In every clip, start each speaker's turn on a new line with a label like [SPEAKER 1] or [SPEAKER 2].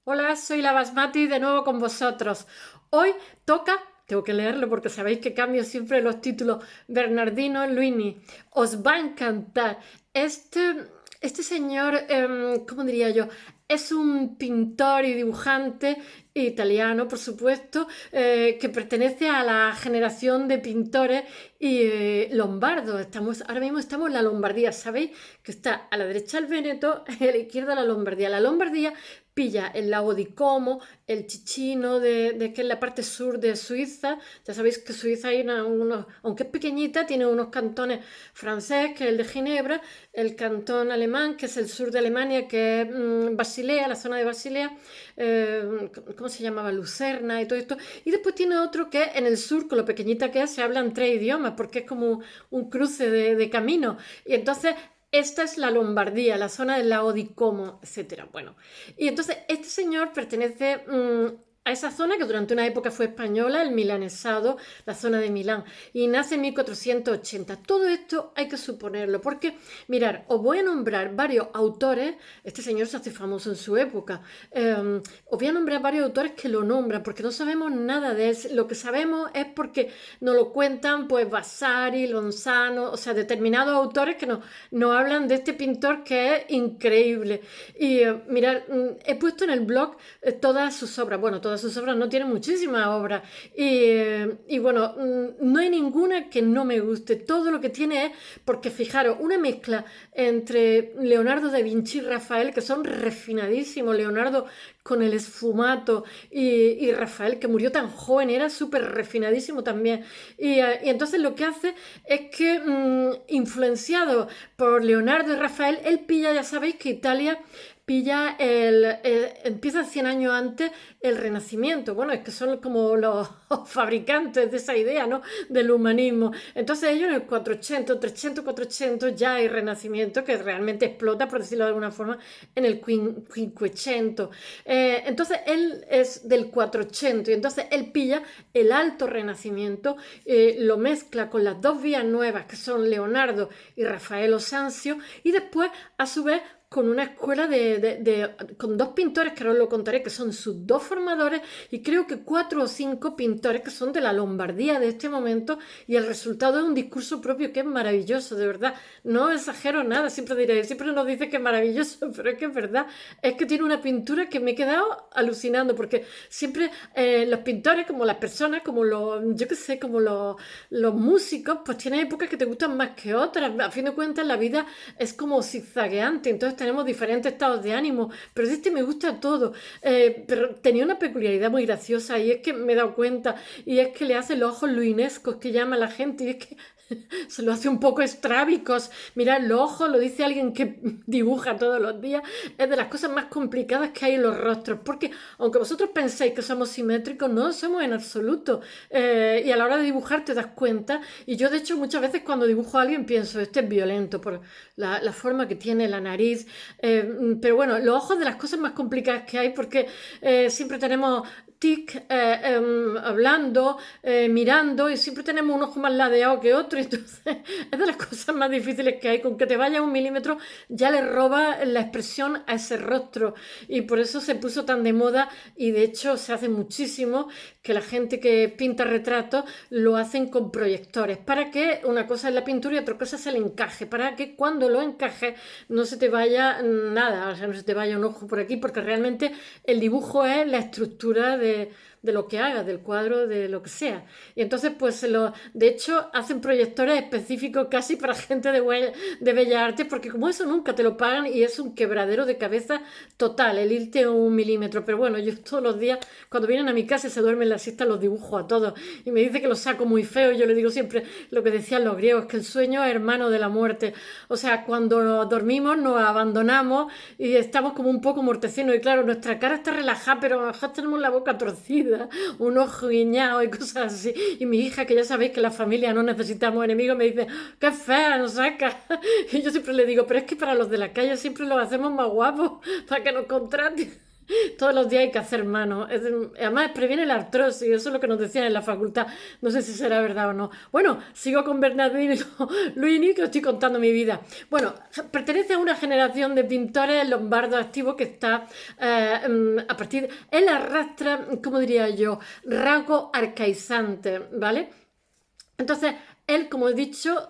[SPEAKER 1] Hola, soy la Basmati de nuevo con vosotros. Hoy toca, tengo que leerlo porque sabéis que cambio siempre los títulos, Bernardino Luini. Os va a encantar. Este señor, ¿cómo diría yo? Es un pintor y dibujante italiano, por supuesto, que pertenece a la generación de pintores lombardos. Ahora mismo estamos en la Lombardía, ¿sabéis? Que está a la derecha el Véneto y a la izquierda la Lombardía. La Lombardía pilla el lago di Como, el Ticino, que es la parte sur de Suiza. Ya sabéis que Suiza hay aunque es pequeñita, tiene unos cantones francés, que es el de Ginebra, el cantón alemán, que es el sur de Alemania, que es Basilea, la zona de Basilea, ¿cómo se llamaba? Lucerna y todo esto. Y después tiene otro que en el sur, con lo pequeñita que es, se hablan tres idiomas, porque es como un cruce de camino. Y entonces esta es la Lombardía, la zona del lago di Como, etcétera. Bueno, y entonces este señor pertenece a esa zona que durante una época fue española, el milanesado, la zona de Milán, y nace en 1480. Todo esto hay que suponerlo, porque, mirar, os voy a nombrar varios autores, este señor se hace famoso en su época, os voy a nombrar varios autores que lo nombran, porque no sabemos nada de él, lo que sabemos es porque nos lo cuentan, pues, Vasari, Lonzano, o sea, determinados autores que nos hablan de este pintor que es increíble. Y mirad, he puesto en el blog todas sus obras. Bueno, todas sus obras no tienen muchísimas obras. Y bueno, no hay ninguna que no me guste. Todo lo que tiene es, porque fijaros, una mezcla entre Leonardo da Vinci y Rafael, que son refinadísimos. Leonardo con el esfumato y Rafael, que murió tan joven, era súper refinadísimo también. Y entonces lo que hace es que, influenciado por Leonardo y Rafael, él pilla, ya sabéis que Italia pilla empieza 100 años antes el Renacimiento. Bueno, es que son como los fabricantes de esa idea, ¿no? Del humanismo. Entonces ellos en el 400, 300, 400 ya hay Renacimiento que realmente explota, por decirlo de alguna forma, en el 500. Entonces él es del 400 y entonces él pilla el Alto Renacimiento, lo mezcla con las dos vías nuevas que son Leonardo y Rafael Sanzio y después a su vez con una escuela con dos pintores que ahora os lo contaré, que son sus dos formadores, y creo que 4 o 5 pintores que son de la Lombardía de este momento, y el resultado es un discurso propio que es maravilloso, de verdad. No exagero nada, siempre diré, siempre nos dice que es maravilloso, pero es que es verdad. Es que tiene una pintura que me he quedado alucinando, porque siempre los pintores, como las personas, como yo qué sé, como los músicos, pues tienen épocas que te gustan más que otras. A fin de cuentas, la vida es como zigzagueante, entonces tenemos diferentes estados de ánimo, pero este me gusta todo. Pero tenía una peculiaridad muy graciosa y es que me he dado cuenta, y es que le hace los ojos luinescos que llama la gente, y es que se lo hace un poco estrábicos. Mirad, los ojos, lo dice alguien que dibuja todos los días, es de las cosas más complicadas que hay en los rostros, porque aunque vosotros pensáis que somos simétricos, no lo somos en absoluto. Y a la hora de dibujar te das cuenta, y yo de hecho muchas veces cuando dibujo a alguien pienso, este es violento por la forma que tiene la nariz, pero bueno, los ojos de las cosas más complicadas que hay, porque siempre tenemos tic, hablando, mirando, y siempre tenemos un ojo más ladeado que otro, entonces es de las cosas más difíciles que hay. Con que te vaya 1 milímetro ya le roba la expresión a ese rostro, y por eso se puso tan de moda, y de hecho se hace muchísimo que la gente que pinta retratos lo hacen con proyectores, para que una cosa es la pintura y otra cosa es el encaje, para que cuando lo encaje no se te vaya nada, o sea, no se te vaya un ojo por aquí, porque realmente el dibujo es la estructura de lo que hagas, del cuadro, de lo que sea. Y entonces, pues, de hecho, hacen proyectores específicos casi para gente de Bellas Artes, porque como eso nunca te lo pagan y es un quebradero de cabeza total, el irte a 1 milímetro. Pero bueno, yo todos los días, cuando vienen a mi casa y se duermen la siesta, los dibujo a todos. Y me dice que los saco muy feo, y yo le digo siempre lo que decían los griegos, que el sueño es hermano de la muerte. O sea, cuando dormimos nos abandonamos y estamos como un poco mortecinos, y claro, nuestra cara está relajada, pero a lo mejor tenemos la boca torcida, un ojo guiñado y cosas así. Y mi hija, que ya sabéis que la familia no necesitamos enemigos, me dice, qué fea nos saca. Y yo siempre le digo, pero es que para los de la calle siempre los hacemos más guapos, para que nos contraten. Todos los días hay que hacer mano. Además, previene la artrosis, eso es lo que nos decían en la facultad. No sé si será verdad o no. Bueno, sigo con Bernardino Luini, que os estoy contando mi vida. Bueno, pertenece a una generación de pintores lombardos activos que está a partir. Él arrastra, ¿cómo diría yo? Rasgos arcaizantes, ¿vale? Entonces, él, como he dicho,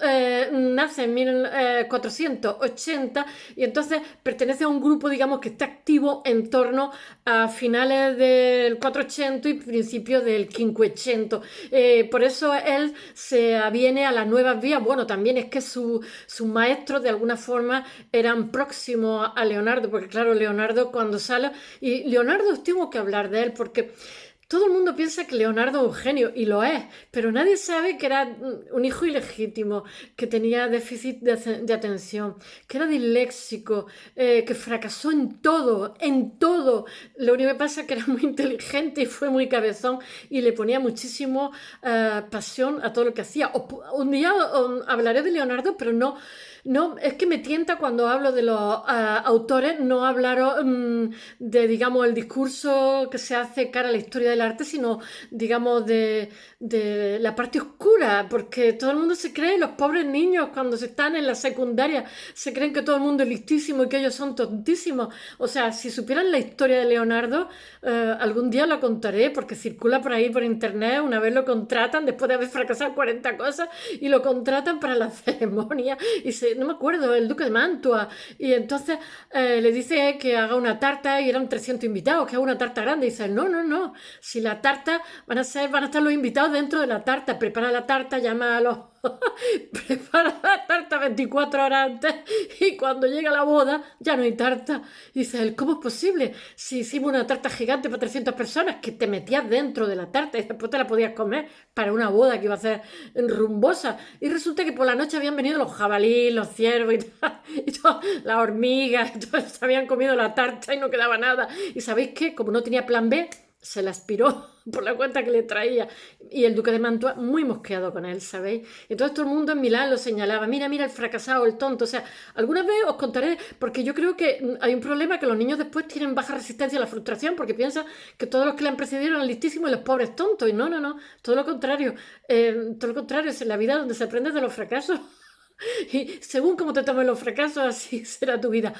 [SPEAKER 1] nace en 1480 y entonces pertenece a un grupo, digamos, que está activo en torno a finales del 480 y principios del 500. Por eso él se aviene a las nuevas vías. Bueno, también es que sus maestros de alguna forma eran próximos a Leonardo, porque claro, Leonardo cuando sale, y Leonardo os tengo que hablar de él porque todo el mundo piensa que Leonardo es un genio, y lo es, pero nadie sabe que era un hijo ilegítimo, que tenía déficit de atención, que era disléxico, que fracasó en todo, en todo. Lo único que pasa es que era muy inteligente y fue muy cabezón y le ponía muchísimo pasión a todo lo que hacía. Un día hablaré de Leonardo, pero no. No, es que me tienta cuando hablo de los autores no hablar de, digamos, el discurso que se hace cara a la historia del arte, sino, digamos, de la parte oscura, porque todo el mundo se cree, los pobres niños cuando se están en la secundaria, se creen que todo el mundo es listísimo y que ellos son tontísimos. O sea, si supieran la historia de Leonardo, algún día lo contaré, porque circula por ahí por internet, una vez lo contratan, después de haber fracasado 40 cosas, y lo contratan para la ceremonia, y no me acuerdo, el duque de Mantua, y entonces le dice que haga una tarta y eran 300 invitados, que haga una tarta grande, y dice, no, no, no, si la tarta van a estar los invitados dentro de la tarta, prepara la tarta, llama a los prepara la tarta 24 horas antes y cuando llega la boda ya no hay tarta. Y dice él, ¿cómo es posible? Si hicimos una tarta gigante para 300 personas que te metías dentro de la tarta y después te la podías comer para una boda que iba a ser rumbosa. Y resulta que por la noche habían venido los jabalíes, los ciervos y las hormigas, y todos se habían comido la tarta y no quedaba nada. ¿Y sabéis qué? Como no tenía plan B, se la aspiró por la cuenta que le traía. Y el duque de Mantua muy mosqueado con él, ¿sabéis? Entonces todo el mundo en Milán lo señalaba, mira, mira el fracasado, el tonto. O sea, alguna vez os contaré, porque yo creo que hay un problema que los niños después tienen baja resistencia a la frustración, porque piensan que todos los que le han precedido eran listísimos y los pobres tontos. Y no, no, no, todo lo contrario. Todo lo contrario, es en la vida donde se aprende de los fracasos. Y según cómo te tomes los fracasos, así será tu vida.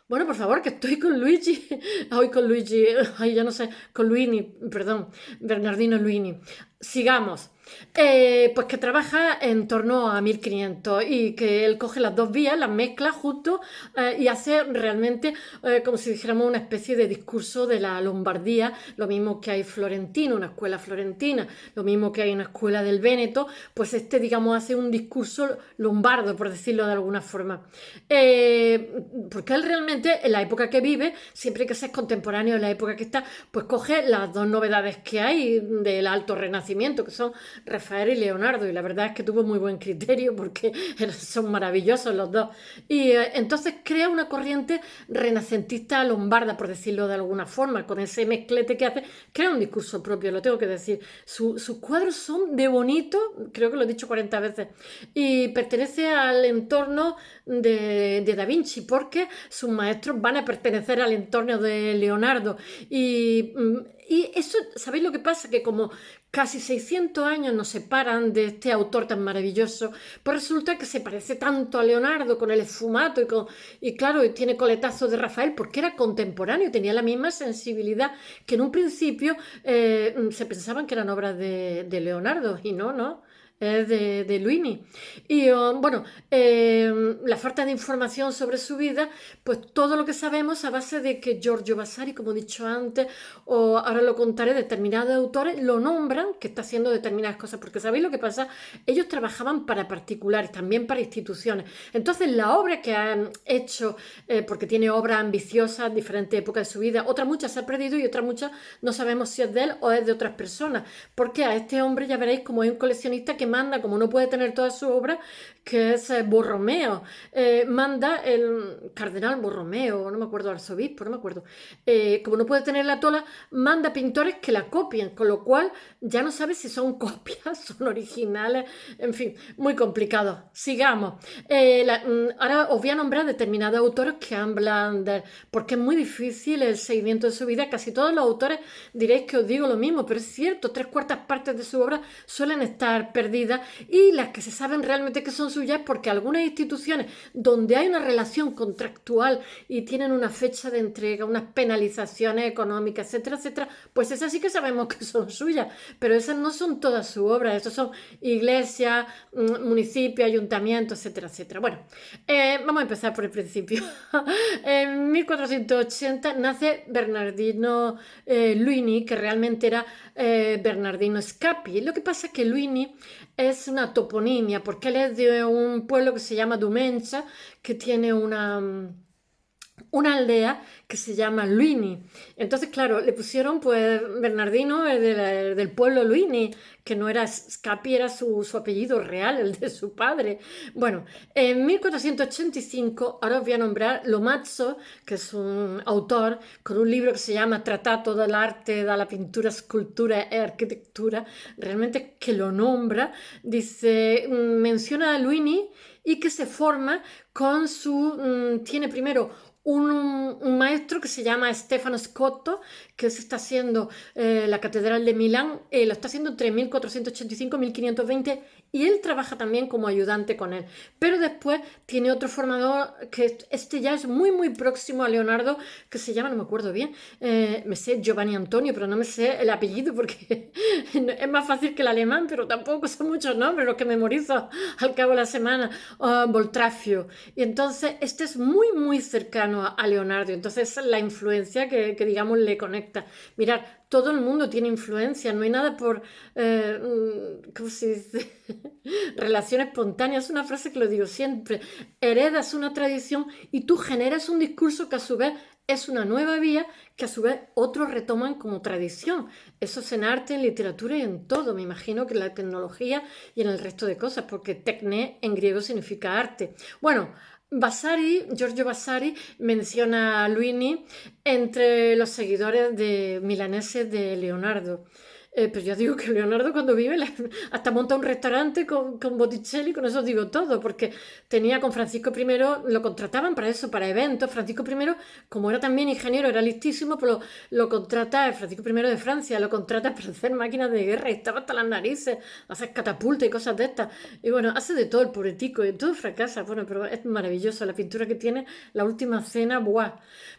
[SPEAKER 1] Bueno, por favor, que estoy con Luigi. Hoy con Luigi. Ay, ya no sé. Con Luini, perdón. Bernardino Luini. Sigamos. Pues que trabaja en torno a 1500 y que él coge las dos vías, las mezcla justo y hace realmente como si dijéramos una especie de discurso de la Lombardía, lo mismo que hay florentino, una escuela florentina, lo mismo que hay una escuela del Véneto, pues digamos hace un discurso lombardo, por decirlo de alguna forma. Porque él realmente en la época que vive, siempre que sea contemporáneo en la época que está, pues coge las dos novedades que hay del Alto Renacimiento, que son Rafael y Leonardo, y la verdad es que tuvo muy buen criterio porque son maravillosos los dos. Y entonces crea una corriente renacentista lombarda, por decirlo de alguna forma, con ese mezclete que hace, crea un discurso propio, lo tengo que decir. Sus cuadros son de bonito, creo que lo he dicho 40 veces, y pertenece al entorno de Da Vinci, porque sus maestros van a pertenecer al entorno de Leonardo. Y eso, ¿sabéis lo que pasa? Que como casi 600 años nos separan de este autor tan maravilloso, pues resulta que se parece tanto a Leonardo con el esfumato y claro, tiene coletazos de Rafael porque era contemporáneo, tenía la misma sensibilidad que en un principio se pensaban que eran obras de Leonardo y no, no. Es de Luini. Y bueno, la falta de información sobre su vida, pues todo lo que sabemos a base de que Giorgio Vasari, como he dicho antes, o ahora lo contaré, determinados autores lo nombran que está haciendo determinadas cosas, porque ¿sabéis lo que pasa? Ellos trabajaban para particulares, también para instituciones. Entonces la obra que han hecho, porque tiene obras ambiciosas en diferentes épocas de su vida, otras muchas se ha perdido y otras muchas no sabemos si es de él o es de otras personas, porque a este hombre ya veréis como es un coleccionista que manda, como no puede tener toda su obra, que es Borromeo. Manda el cardenal Borromeo, no me acuerdo, arzobispo, no me acuerdo. Como no puede tener la tola, manda pintores que la copien, con lo cual ya no sabe si son copias, son originales, en fin, muy complicado. Sigamos. Ahora os voy a nombrar determinados autores que hablan de... porque es muy difícil el seguimiento de su vida. Casi todos los autores diréis que os digo lo mismo, pero es cierto, 3/4 de su obra suelen estar perdidas, y las que se saben realmente que son suyas, porque algunas instituciones donde hay una relación contractual y tienen una fecha de entrega, unas penalizaciones económicas, etcétera, etcétera, pues esas sí que sabemos que son suyas, pero esas no son todas sus obras, esas son iglesias, municipios, ayuntamientos, etcétera, etcétera. Bueno, vamos a empezar por el principio. En 1480 nace Bernardino Luini, que realmente era Bernardino Scapi. Lo que pasa es que Luini es una toponimia, porque él es de un pueblo que se llama Dumencha, que tiene una aldea que se llama Luini. Entonces, claro, le pusieron pues Bernardino, del pueblo Luini, que no era Scapi, era su apellido real, el de su padre. Bueno, en 1485, ahora os voy a nombrar Lomazzo, que es un autor con un libro que se llama Tratato dell'arte, dalla pintura, escultura e arquitectura, realmente que lo nombra, dice, menciona a Luini y que se forma con tiene primero un maestro que se llama Stefano Scotto, que se está haciendo la Catedral de Milán, lo está haciendo entre 1485 y 1520, y él trabaja también como ayudante con él. Pero después tiene otro formador, que este ya es muy muy próximo a Leonardo, que se llama, no me acuerdo bien, me sé Giovanni Antonio, pero no me sé el apellido porque es más fácil que el alemán, pero tampoco son muchos nombres los que memorizo al cabo de la semana. Boltrafio. Y entonces este es muy muy cercano a Leonardo, entonces la influencia que digamos le conecta. Mirad, todo el mundo tiene influencia, no hay nada por, ¿cómo se dice? Relación espontánea, es una frase que lo digo siempre. Heredas una tradición y tú generas un discurso que a su vez es una nueva vía que a su vez otros retoman como tradición. Eso es en arte, en literatura y en todo. Me imagino que en la tecnología y en el resto de cosas, porque tecné en griego significa arte. Bueno, Giorgio Vasari menciona a Luini entre los seguidores milaneses de Leonardo. Pero yo digo que Leonardo cuando vive hasta monta un restaurante con Botticelli, con eso digo todo, porque tenía con Francisco I, lo contrataban para eso, para eventos. Francisco I, como era también ingeniero, era listísimo, pero lo contrata, Francisco I de Francia, lo contrata para hacer máquinas de guerra y estaba hasta las narices, hacer catapultas y cosas de estas. Y bueno, hace de todo el pobretico y todo fracasa. Bueno, pero es maravilloso la pintura que tiene, la última cena, ¡buah!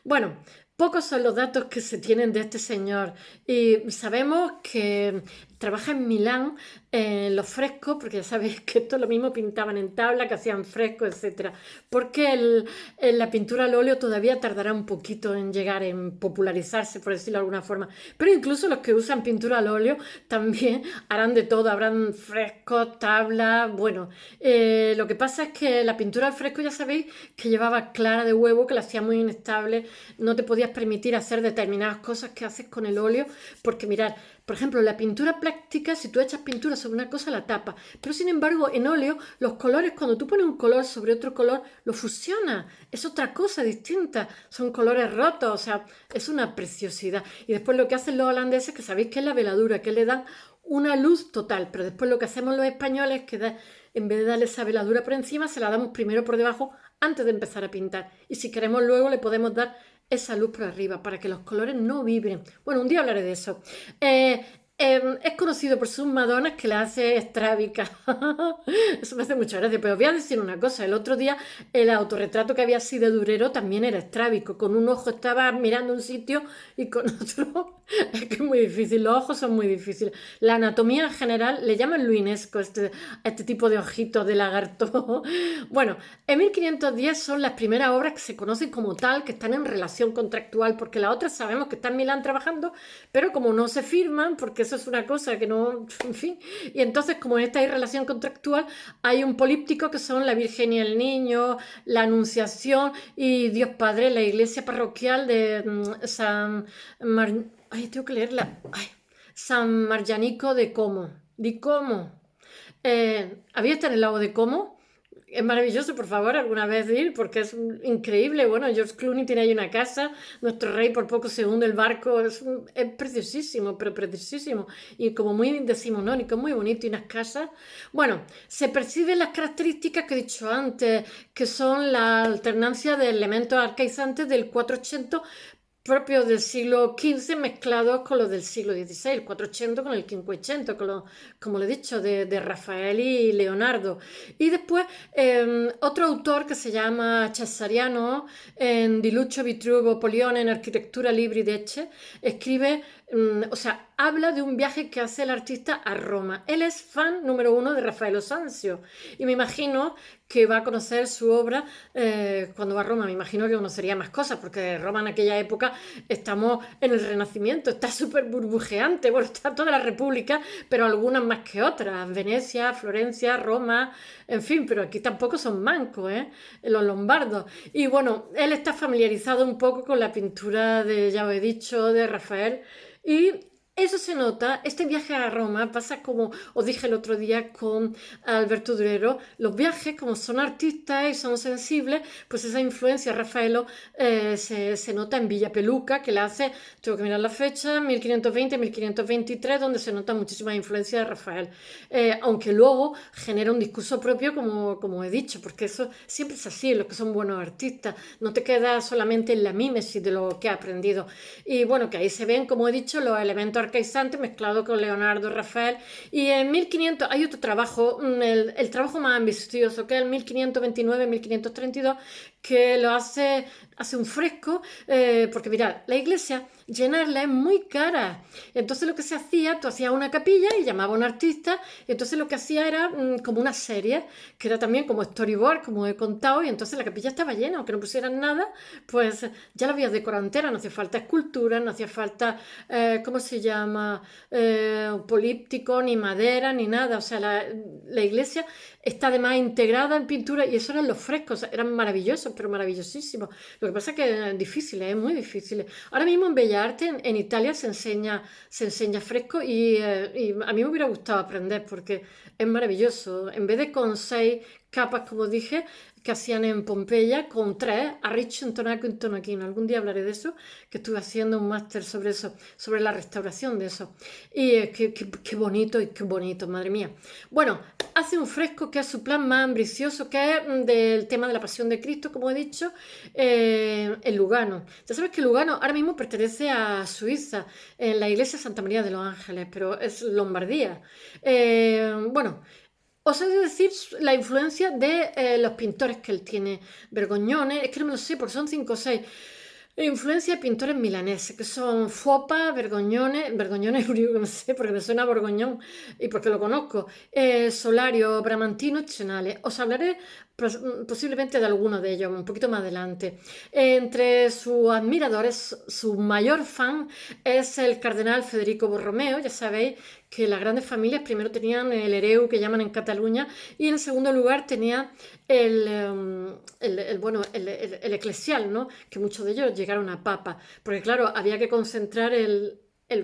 [SPEAKER 1] Bueno, pocos son los datos que se tienen de este señor, y sabemos que trabaja en Milán en los frescos, porque ya sabéis que esto lo mismo pintaban en tabla, que hacían frescos, etcétera. Porque la pintura al óleo todavía tardará un poquito en llegar, en popularizarse, por decirlo de alguna forma. Pero incluso los que usan pintura al óleo también harán de todo, habrán frescos, tablas, bueno. Lo que pasa es que la pintura al fresco ya sabéis que llevaba clara de huevo, que la hacía muy inestable, no te podías permitir hacer determinadas cosas que haces con el óleo, porque mirad, por ejemplo, la pintura plástica, si tú echas pintura sobre una cosa, la tapa. Pero sin embargo, en óleo, los colores, cuando tú pones un color sobre otro color, lo fusiona. Es otra cosa distinta. Son colores rotos, o sea, es una preciosidad. Y después lo que hacen los holandeses, que sabéis que es la veladura, que le dan una luz total. Pero después lo que hacemos los españoles es que en vez de darle esa veladura por encima, se la damos primero por debajo antes de empezar a pintar. Y si queremos luego, le podemos dar esa luz por arriba para que los colores no vibren. Bueno, un día hablaré de eso. Es conocido por sus Madonas, que la hace estrábica. Eso me hace mucha gracia, pero os voy a decir una cosa. El otro día el autorretrato que había así de Durero también era estrábico. Con un ojo estaba mirando un sitio y con otro es que es muy difícil. Los ojos son muy difíciles. La anatomía en general le llaman luinesco a este tipo de ojitos de lagarto. Bueno, en 1510 son las primeras obras que se conocen como tal, que están en relación contractual, porque las otras sabemos que están en Milán trabajando, pero como no se firman, porque eso es una cosa que no, en fin, y entonces como en esta hay relación contractual, hay un políptico que son la Virgen y el Niño, la Anunciación y Dios Padre, la iglesia parroquial de Ay, tengo que leerla. Ay, San Marjanico de Como. ¿Había estado en el lago de Como? Es maravilloso, por favor, alguna vez ir, porque es increíble. Bueno, George Clooney tiene ahí una casa, nuestro rey por poco se hunde el barco, es preciosísimo, pero preciosísimo. Y como muy decimonónico, muy bonito, y unas casas. Bueno, se perciben las características que he dicho antes, que son la alternancia de elementos arcaizantes del 480 propios del siglo XV mezclados con los del siglo XVI, el 400 con el 500, como le he dicho, de Rafael y Leonardo. Y después otro autor que se llama Cesariano, en Di Lucio Vitruvo Polione, en Arquitectura Libri Decce, escribe, o sea, habla de un viaje que hace el artista a Roma. Él es fan número uno de Raffaello Sanzio y me imagino que va a conocer su obra cuando va a Roma. Me imagino que conocería más cosas, porque Roma en aquella época estamos en el Renacimiento, está súper burbujeante, bueno, está toda la República, pero algunas más que otras, Venecia, Florencia, Roma, en fin, pero aquí tampoco son mancos, ¿eh? Los lombardos. Y bueno, él está familiarizado un poco con la pintura de, ya os he dicho, de Rafael, y eso se nota, este viaje a Roma pasa como os dije el otro día con Alberto Durero, los viajes como son artistas y son sensibles, pues esa influencia Rafaelo se nota en Villa Peluca, que la hace, tengo que mirar la fecha, 1520-1523, donde se nota muchísima influencia de Rafael, aunque luego genera un discurso propio como he dicho, porque eso siempre es así, los que son buenos artistas, no te quedas solamente en la mímesis de lo que has aprendido. Y bueno, que ahí se ven, como he dicho, los elementos arcaizantes mezclados con Leonardo, Rafael. Y en 1500 hay otro trabajo, el trabajo más ambicioso, que es el 1529-1532, que lo hace un fresco, porque mirad, la iglesia, llenarla es muy cara. Entonces lo que se hacía, tú hacías una capilla y llamaba a un artista, y entonces lo que hacía era como una serie, que era también como storyboard, como he contado, y entonces la capilla estaba llena, aunque no pusieran nada, pues ya la habías decorado entera, no hacía falta escultura, no hacía falta, ¿cómo se llama? Políptico, ni madera, ni nada. O sea, la iglesia está además integrada en pintura y eso eran los frescos, eran maravillosos, pero maravillosísimos. Lo que pasa es que es difícil, es muy difícil. Ahora mismo en Bellas Artes, en Italia, se enseña fresco y a mí me hubiera gustado aprender porque es maravilloso. En vez de con 6 capas, como dije, que hacían en Pompeya, con 3, Arriccio, Intonaco y Intonaquino. Algún día hablaré de eso, que estuve haciendo un máster sobre eso, sobre la restauración de eso. Y qué bonito y qué bonito, madre mía. Bueno, hace un fresco que es su plan más ambicioso, que es del tema de la Pasión de Cristo, como he dicho, en Lugano. Ya sabes que Lugano ahora mismo pertenece a Suiza, en la iglesia Santa María de los Ángeles, pero es Lombardía. Bueno, os he de decir la influencia de los pintores que él tiene. Bergognone, es que no me lo sé porque son 5 o 6. Influencia de pintores milaneses, que son Fopa, Bergognone es el único que me sé porque me suena a Borgoñón y porque lo conozco, Solario, Bramantino y Chenale. Os hablaré posiblemente de alguno de ellos un poquito más adelante. Entre sus admiradores, su mayor fan es el cardenal Federico Borromeo. Ya sabéis que las grandes familias primero tenían el hereu que llaman en Cataluña y en segundo lugar tenía el eclesial, ¿no? Que muchos de ellos llegaron a papa, porque claro, había que concentrar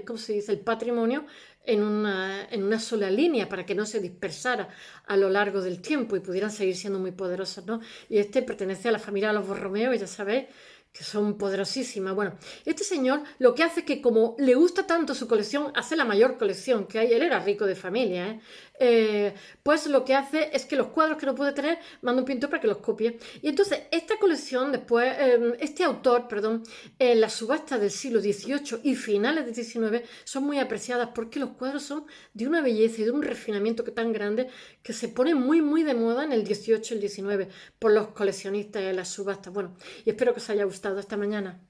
[SPEAKER 1] ¿cómo se dice? El patrimonio en una sola línea para que no se dispersara a lo largo del tiempo y pudieran seguir siendo muy poderosos, ¿no? Y este pertenece a la familia de los Borromeo, y ya sabéis que son poderosísimas. Bueno, este señor lo que hace es que como le gusta tanto su colección, hace la mayor colección que hay. Él era rico de familia, ¿eh? Pues lo que hace es que los cuadros que no puede tener, manda un pintor para que los copie. Y entonces esta colección después, este autor, perdón, en la subasta del siglo XVIII y finales del XIX son muy apreciadas porque los cuadros son de una belleza y de un refinamiento que tan grande que se pone muy muy de moda en el XVIII y el XIX por los coleccionistas en las subastas. Bueno, y espero que os haya gustado esta mañana.